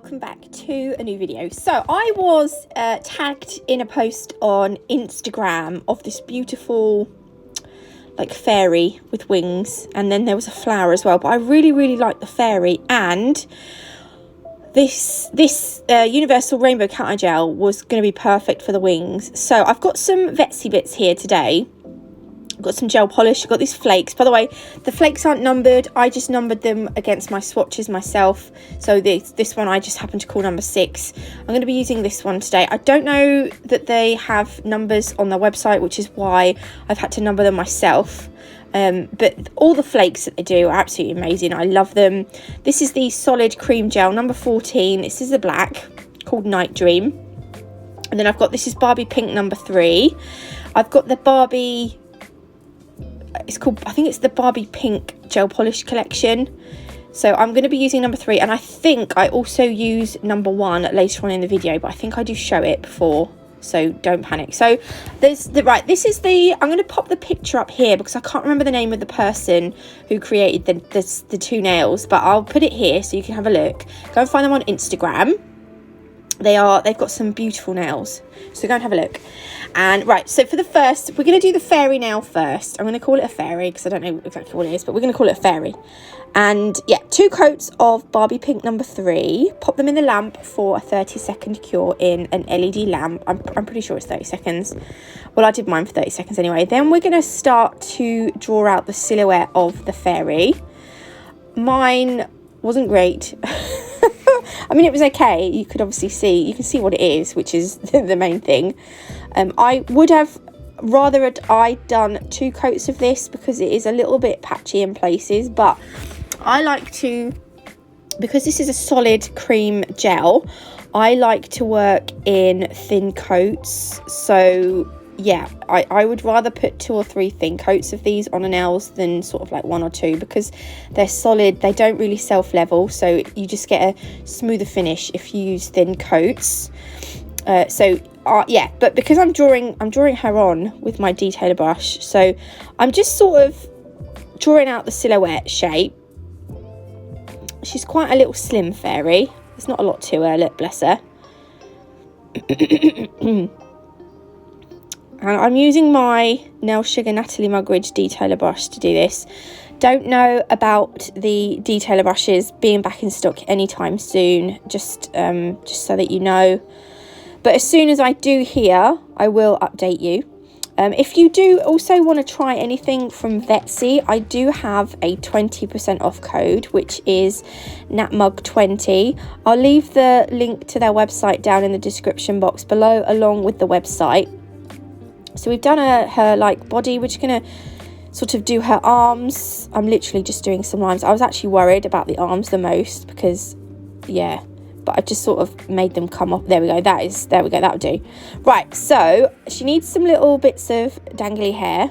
welcome back to a new video. So I was tagged in a post on Instagram of this beautiful like fairy with wings, and then there was a flower as well, but I really like the fairy, and this universal rainbow cat eye gel was going to be perfect for the wings. So I've got some Vettsy bits here today. I've got some gel polish. I've got these flakes. By the way, the flakes aren't numbered. I just numbered them against my swatches myself. So this one I just happen to call number 6. I'm going to be using this one today. I don't know that they have numbers on their website, which is why I've had to number them myself. But all the flakes that they do are absolutely amazing. I love them. This is the solid cream gel, number 14. This is the black, called Night Dream. And then I've got, this is Barbie Pink, number 3. I've got the Barbie... It's called, I think it's the Barbie Pink Gel Polish collection. So I'm going to be using number 3, and I think I also use number 1 later on in the video, but I think I do show it before, so don't panic. So there's the, right, this is the, I'm going to pop the picture up here because I can't remember the name of the person who created the 2 nails, but I'll put it here so you can have a look. Go and find them on Instagram. They've got some beautiful nails, so go and have a look. And right, so for the first, we're going to do the fairy nail first. I'm going to call it a fairy because I don't know exactly what it is, but we're going to call it a fairy. And yeah, 2 coats of Barbie Pink number 3. Pop them in the lamp for a 30-second cure in an LED lamp. I'm pretty sure it's 30 seconds. Well, I did mine for 30 seconds anyway. Then we're going to start to draw out the silhouette of the fairy. Mine wasn't great. I mean, it was okay. You could obviously see, you can see what it is, which is the main thing. I would have rather had I done 2 coats of this because it is a little bit patchy in places, but I like to, because this is a solid cream gel, I like to work in thin coats. So yeah, I would rather put 2 or 3 thin coats of these on the nails than sort of like 1 or 2, because they're solid, they don't really self-level, so you just get a smoother finish if you use thin coats. Yeah, but because I'm drawing her on with my detailer brush, so I'm just sort of drawing out the silhouette shape. She's quite a little slim fairy. There's not a lot to her, look, bless her. And I'm using my Nail Sugar Natalie Mugridge detailer brush to do this. Don't know about the detailer brushes being back in stock anytime soon, just so that you know. But as soon as I do hear, I will update you. If you do also want to try anything from Vettsy, I do have a 20% off code, which is NatMug20. I'll leave the link to their website down in the description box below, along with the website. So we've done her like body. We're just going to sort of do her arms. I'm literally just doing some lines. I was actually worried about the arms the most because, yeah, but I just sort of made them come off. There we go. There we go. That'll do. Right. So she needs some little bits of dangly hair.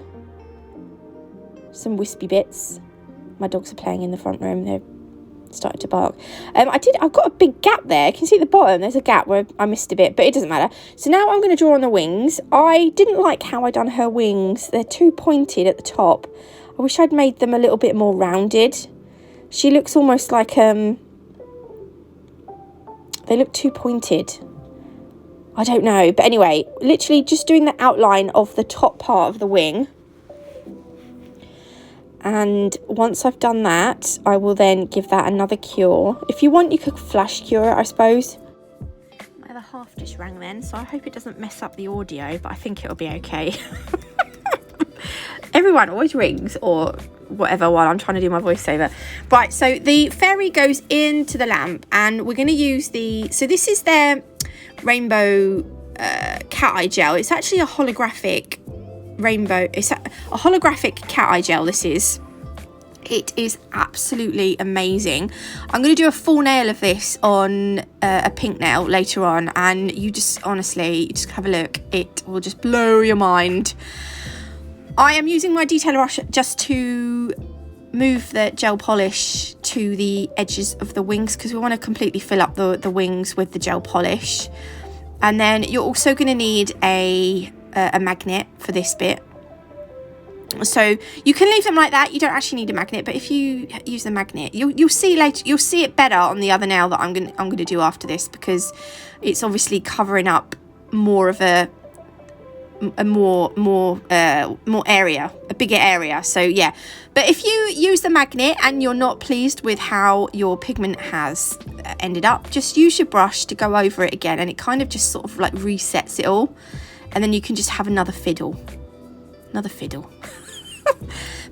Some wispy bits. My dogs are playing in the front room. They're started to bark. I've got a big gap there. Can you see at the bottom? There's a gap where I missed a bit, but it doesn't matter. So now I'm going to draw on the wings. I didn't like how I done her wings. They're too pointed at the top. I wish I'd made them a little bit more rounded. She looks almost like they look too pointed. I don't know, but anyway, literally just doing the outline of the top part of the wing. And once I've done that, I will then give that another cure. If you want, you could flash cure it, I suppose. My other half just rang then, so I hope it doesn't mess up the audio, but I think it'll be okay. Everyone always rings or whatever while I'm trying to do my voiceover. Right, so the fairy goes into the lamp, and we're going to use so this is their rainbow cat eye gel. It's actually a holographic rainbow, it's a holographic cat eye gel. This is, it is absolutely amazing. I'm going to do a full nail of this on a pink nail later on, and you just honestly just have a look, it will just blow your mind. I am using my detailer brush just to move the gel polish to the edges of the wings, because we want to completely fill up the wings with the gel polish. And then you're also going to need a magnet for this bit. So you can leave them like that. You don't actually need a magnet, but if you use the magnet, you'll see later. You'll see it better on the other nail that I'm gonna do after this, because it's obviously covering up more of a more area, a bigger area. So yeah, but if you use the magnet and you're not pleased with how your pigment has ended up, just use your brush to go over it again, and it kind of just sort of like resets it all, and then you can just have another fiddle.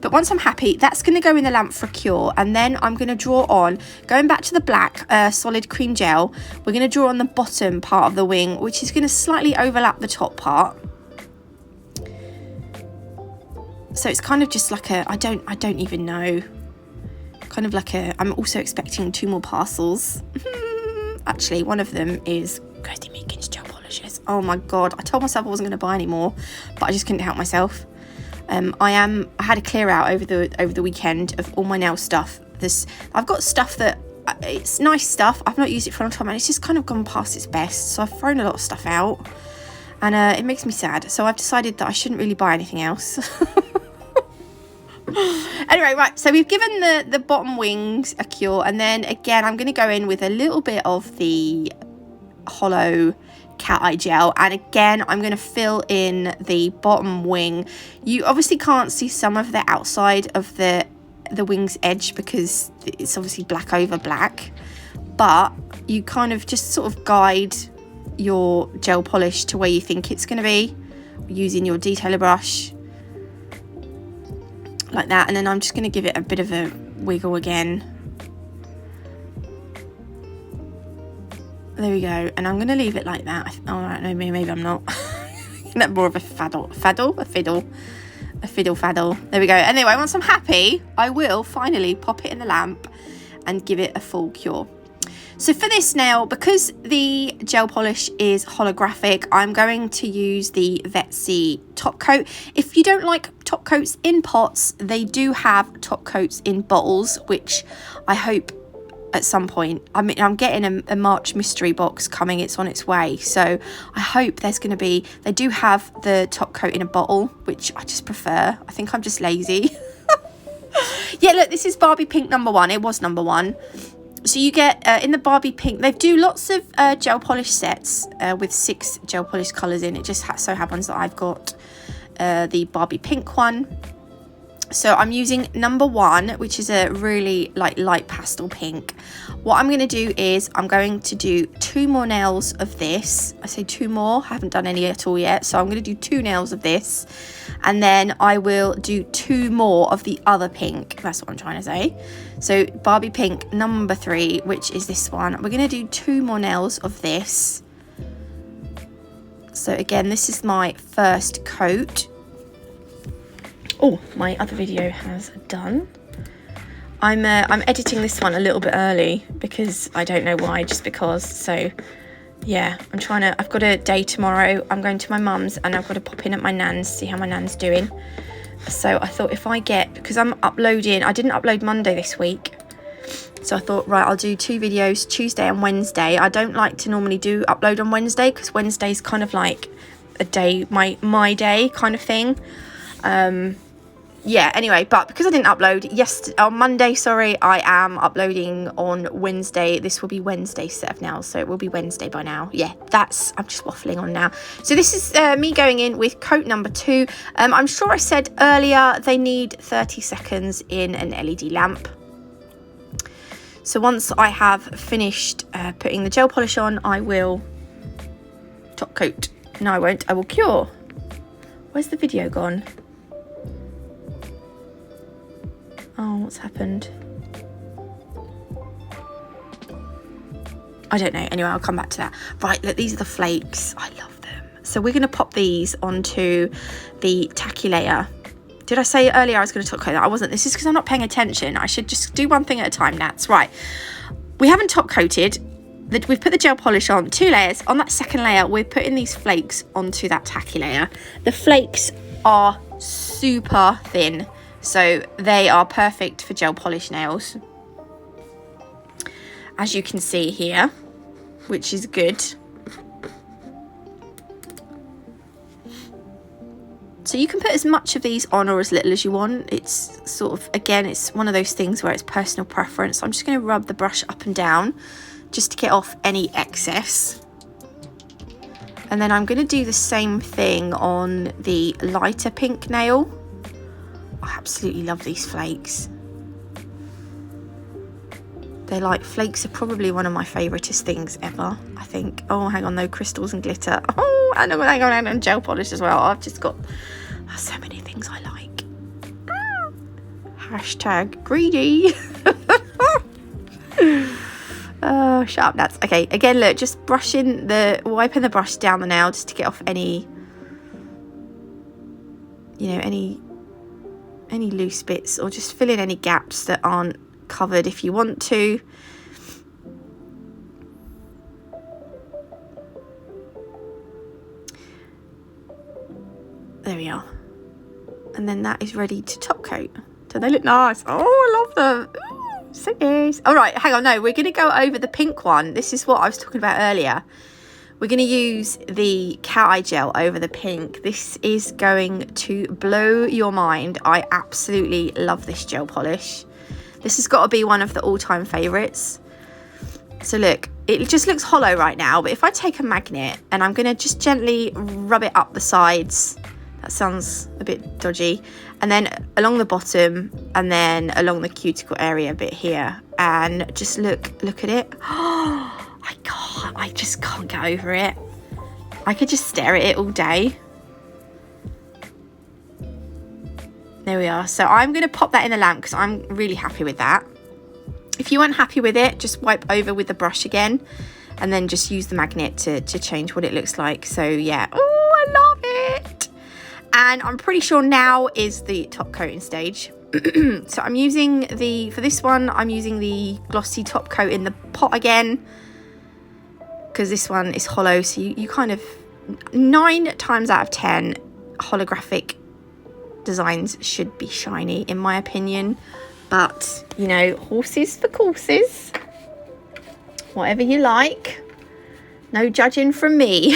But once I'm happy, that's going to go in the lamp for a cure, and then I'm going to draw on, going back to the black solid cream gel, we're going to draw on the bottom part of the wing, which is going to slightly overlap the top part. So it's kind of just like a, I don't even know, kind of like a, I'm also expecting 2 more parcels. Actually, one of them is Kirsty Meakin's gel polishes. Oh my god, I told myself I wasn't going to buy any more, but I just couldn't help myself. I had a clear out over the weekend of all my nail stuff. I've got stuff that it's nice stuff. I've not used it for a long time, and it's just kind of gone past its best. So I've thrown a lot of stuff out, and it makes me sad. So I've decided that I shouldn't really buy anything else. Anyway, right. So we've given the bottom wings a cure, and then again I'm going to go in with a little bit of the hollow cat eye gel, and again I'm going to fill in the bottom wing. You obviously can't see some of the outside of the wing's edge because it's obviously black over black, but you kind of just sort of guide your gel polish to where you think it's going to be using your detailer brush like that, and then I'm just going to give it a bit of a wiggle again. There we go, and I'm going to leave it like that. Oh, no, maybe I'm not. More of a fiddle. There we go. Anyway, once I'm happy, I will finally pop it in the lamp and give it a full cure. So for this nail, because the gel polish is holographic, I'm going to use the Vettsy top coat. If you don't like top coats in pots, they do have top coats in bottles, which I hope at some point, I mean, I'm getting a March mystery box coming, it's on its way, so I hope there's going to be, they do have the top coat in a bottle, which I just prefer. I think I'm just lazy. Yeah, look, this is Barbie Pink #1. It was #1. So you get, in the Barbie Pink, they do lots of gel polish sets with 6 gel polish colours in. It just so happens that I've got the Barbie Pink one. So I'm using #1, which is a really light pastel pink. What I'm going to do is I'm going to do 2 more nails of this. I say 2 more, I haven't done any at all yet. So I'm going to do 2 nails of this, and then I will do 2 more of the other pink. That's what I'm trying to say. So Barbie Pink #3, which is this one. We're going to do 2 more nails of this. So again, this is my first coat. Oh, my other video has done. I'm editing this one a little bit early because I don't know why, just because. So yeah, I've got a day tomorrow. I'm going to my mum's, and I've got to pop in at my nan's, see how my nan's doing. So I thought because I'm uploading, I didn't upload Monday this week. So I thought, right, I'll do 2 videos, Tuesday and Wednesday. I don't like to normally upload on Wednesday, because Wednesday's kind of like a day, my day kind of thing. Yeah, anyway, but because I didn't upload on Monday, sorry, I am uploading on Wednesday. This will be Wednesday's set of nails, so it will be Wednesday by now. Yeah, I'm just waffling on now. So this is me going in with coat #2. I'm sure I said earlier they need 30 seconds in an LED lamp. So once I have finished putting the gel polish on, I will top coat. No, I won't. I will cure. Where's the video gone? Oh, what's happened? I don't know. Anyway, I'll come back to that. Right, look, these are the flakes. I love them. So we're going to pop these onto the tacky layer. Did I say earlier I was going to top coat that? I wasn't. This is because I'm not paying attention. I should just do one thing at a time, Nats. Right. We haven't top coated. We've put the gel polish on, 2 layers. On that second layer, we're putting these flakes onto that tacky layer. The flakes are super thin, so they are perfect for gel polish nails, as you can see here, which is good. So you can put as much of these on or as little as you want. It's sort of, again, it's one of those things where it's personal preference. I'm just going to rub the brush up and down just to get off any excess. And then I'm going to do the same thing on the lighter pink nail. I absolutely love these flakes. They're like, flakes are probably one of my favouriteest things ever, I think. Oh, hang on, though, crystals and glitter. Oh, and hang on, and gel polish as well. I've just got so many things I like. Hashtag greedy. Oh, shut up, Nats. Okay, again, look, just wiping the brush down the nail just to get off any, you know, any loose bits, or just fill in any gaps that aren't covered if you want to. There we are. And then that is ready to top coat. Don't they look nice? Oh, I love them. Ooh, so nice. All right, hang on. No, we're going to go over the pink one. This is what I was talking about earlier. We're going to use the cat eye gel over the pink. This is going to blow your mind. I absolutely love this gel polish. This has got to be one of the all-time favourites. So look, it just looks hollow right now, but if I take a magnet and I'm going to just gently rub it up the sides, that sounds a bit dodgy, and then along the bottom, and then along the cuticle area a bit here, and just look at it. I just can't get over it. I could just stare at it all day. There we are. So I'm going to pop that in the lamp because I'm really happy with that. If you aren't happy with it, just wipe over with the brush again and then just use the magnet to change what it looks like. So yeah, oh, I love it. And I'm pretty sure now is the top coating stage. So I'm using for this one, I'm using the glossy top coat in the pot again, because this one is hollow. So you kind of, 9 times out of 10, holographic designs should be shiny, in my opinion. But, you know, horses for courses. Whatever you like. No judging from me.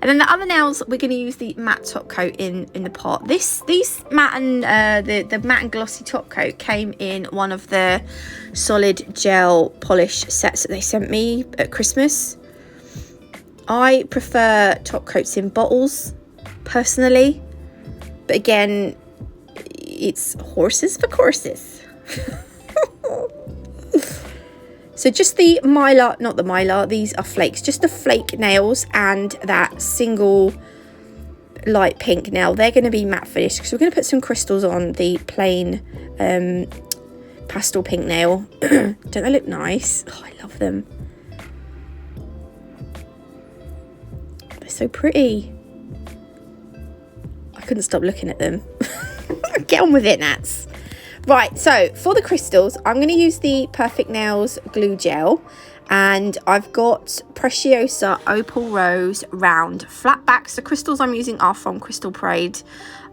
And then the other nails, we're going to use the matte top coat in the pot. These matte and the matte and glossy top coat came in one of the solid gel polish sets that they sent me at Christmas. I prefer top coats in bottles, personally. But again, it's horses for courses. So just the mylar, not the mylar, these are flakes, just the flake nails and that single light pink nail. They're going to be matte finished because we're going to put some crystals on the plain pastel pink nail. Don't they look nice? Oh, I love them. They're so pretty. I couldn't stop looking at them. Get on with it, Nats. Right, so for the crystals, I'm going to use the Perfect Nails glue gel, and I've got Preciosa Opal Rose Round Flat Backs. The crystals I'm using are from Crystal Parade.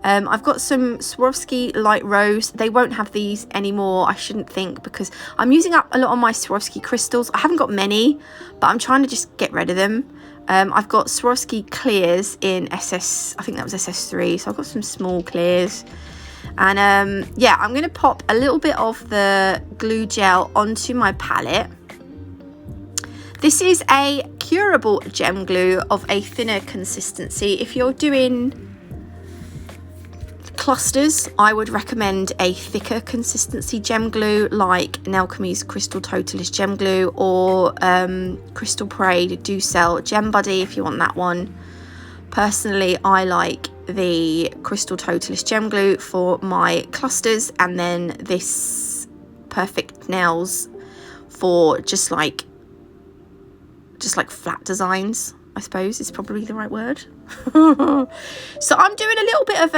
I've got some Swarovski Light Rose. They won't have these anymore, I shouldn't think, because I'm using up a lot of my Swarovski crystals. I haven't got many, but I'm trying to just get rid of them. I've got Swarovski clears in SS, I think that was SS3, so I've got some small clears. And yeah, I'm going to pop a little bit of the glue gel onto my palette. This is a curable gem glue of a thinner consistency. If you're doing clusters, I would recommend a thicker consistency gem glue like Nelkami's Crystal Totalist gem glue, or Crystal Parade do sell Gem Buddy if you want that one. Personally, I like the Crystal Totalist gem glue for my clusters, and then this Perfect Nails for just like flat designs, I suppose is probably the right word. So I'm doing a little bit of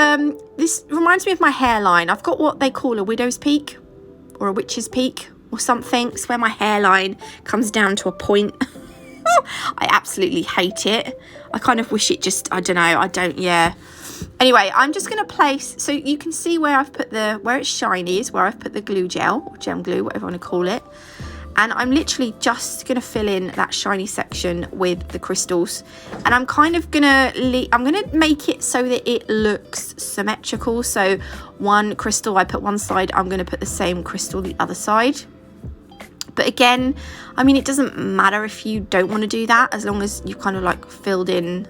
this reminds me of my hairline. I've got what they call a widow's peak or a witch's peak or something. It's where my hairline comes down to a point. I absolutely hate it. I kind of wish it just, I don't know, yeah. Anyway, I'm just going to place, so you can see where I've put where it's shiny is where I've put the glue gel, or gem glue, whatever you want to call it. and I'm literally just going to fill in that shiny section with the crystals. And I'm kind of going to make it so that it looks symmetrical. So one crystal I put one side, I'm going to put the same crystal the other side. But again, I mean, it doesn't matter if you don't want to do that, as long as you've kind of like filled in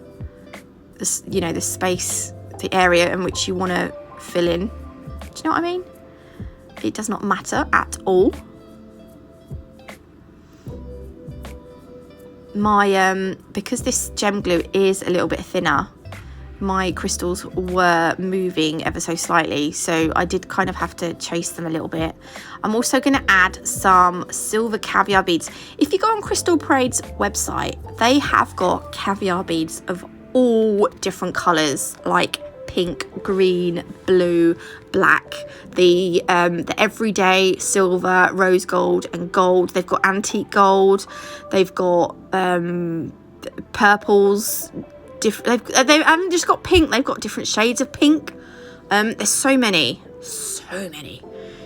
this, you know, the space, the area in which you want to fill in. Do you know what I mean? It does not matter at all. My because this gem glue is a little bit thinner, my crystals were moving ever so slightly, so I did kind of have to chase them a little bit. I'm also going to add some silver caviar beads. If you go on Crystal Parade's website, they have got caviar beads of all different colours, like pink, green, blue, black, the everyday silver, rose gold and gold. They've got antique gold, they've got purples, they've haven't just got pink, they've got different shades of pink. There's so many.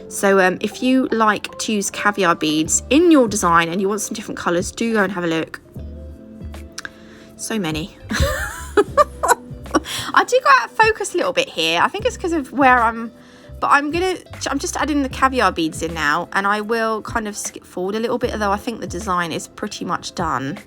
So if you like to use caviar beads in your design and you want some different colours, do go and have a look. So many. I do go out of focus a little bit here. I think it's because of where I'm just adding the caviar beads in now, and I will kind of skip forward a little bit, although I think the design is pretty much done,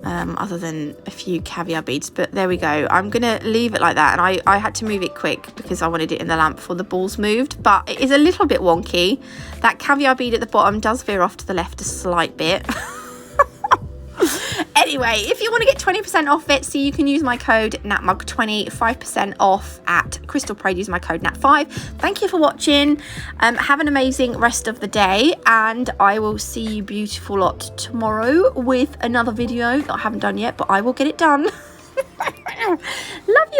other than a few caviar beads. But there we go. I'm gonna leave it like that, and I had to move it quick because I wanted it in the lamp before the balls moved, but it is a little bit wonky. That caviar bead at the bottom does veer off to the left a slight bit. Anyway, if you want to get 20% off Vettsy, you can use my code NatMug20, 5% off at Crystal Parade. Use my code NAT5. Thank you for watching. Have an amazing rest of the day, and I will see you beautiful lot tomorrow with another video that I haven't done yet, but I will get it done. Love